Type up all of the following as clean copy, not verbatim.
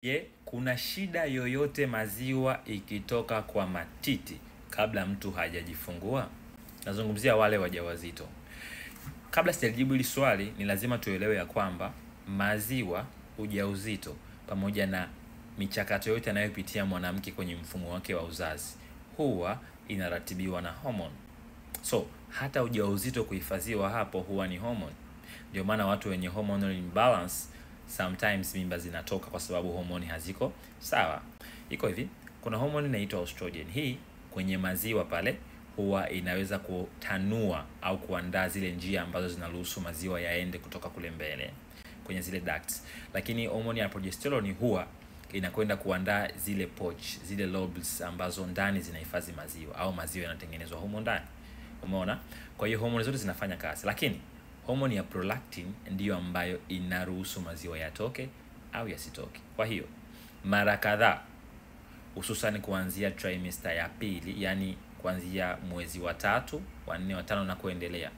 Je, kuna shida yoyote maziwa ikitoka kwa matiti kabla mtu hajajifungua? Nazungumzia wale wajawazito. Kabla sijajibu hili swali, ni lazima tuelewe ya kwamba maziwa, ujauzito pamoja na michakato yote anayopitia mwanamke kwenye mfumo wake wa uzazi huwa inaratibiwa na hormone. So, hata ujauzito kuhifadhiwa hapo huwa ni hormone. Ndio maana watu wenye hormonal imbalance sometimes mimba zinatoka kwa sababu homoni haziko sawa. Iko hivi, kuna homoni inaitwa estrogen. Hii kwenye maziwa pale huwa inaweza kutanua au kuandaa zile njia ambazo zinaruhusu maziwa yaende kutoka kule mbele kwenye zile ducts. Lakini homoni ya progesterone huwa inakwenda kuandaa zile pouch, zile lobes ambazo ndani zinahifadhi maziwa au maziwa yanatengenezwa humo ndani. Umeona? Kwa hiyo homoni zote zinafanya kazi. Lakini homoni ya prolactin ndiyo ambayo inaruhusu maziwa yatoke au yasitoke. Kwa hiyo mara kadhaa, hususan kuanzia trimester ya pili, yani kuanzia mwezi wa 3, wa 4, wa 5 na kuendelea,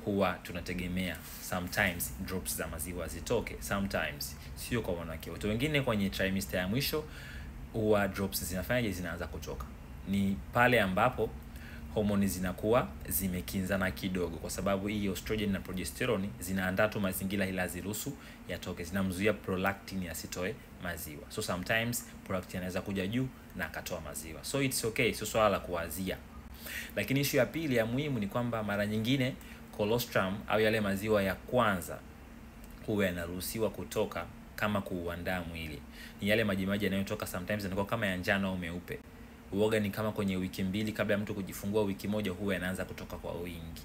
huwa tunategemea sometimes drops za maziwa zitoke. Sometimes sio kwa wanawake wote. Wengine kwenye trimester ya mwisho huwa drops zinaanza kutoka. Ni pale ambapo homoni zinakuwa zimekinzana kidogo, kwa sababu hii estrogen na progesterone zinaandaa tu mazingira ila haziruhusu yatoke, zinamzuia prolactin yasitoe maziwa. So sometimes prolactin anaweza kuja juu na akatoa maziwa. So it's okay, sio swala la kuwazia. Lakini issue ya pili ya muhimu ni kwamba mara nyingine colostrum au yale maziwa ya kwanza huwa yanaruhusiwa kutoka kama kuuandaa mwili. Ni yale majimaji yanayotoka sometimes yanakuwa kama ya njano au meupe. Uoga ni kama kwenye wiki 2 kabla ya mtu kujifungua, wiki 1 huwa yanaanza kutoka kwa wingi.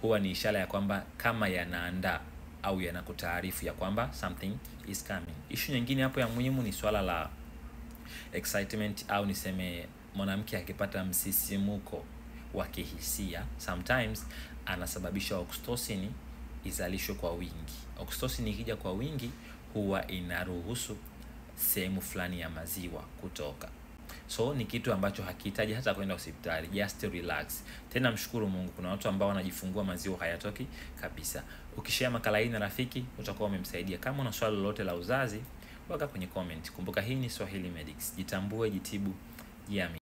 Huwa ni ishara ya kwamba kama yanaandaa au yanakutaarifu ya kwamba something is coming. Issue nyingine hapo ya muhimu ni swala la excitement, au niseme mwanamke akipata msisimuko wa kihisia, sometimes anasababisha oxytocin izalishwe kwa wingi. Oxytocin ikija kwa wingi huwa inaruhusu sehemu fulani ya maziwa kutoka. So ni kitu ambacho hakihitaji hata kwenda hospitali, just relax. Tena mshukuru Mungu, kuna watu ambao wanajifungua maziwa hayatoki kabisa. Ukishare makala hii na rafiki, utakuwa umemsaidia. Kama una swali lolote la uzazi, weka kwenye comment. Kumbuka hii ni Swahili Medics. Jitambue, jitibu, jiamini.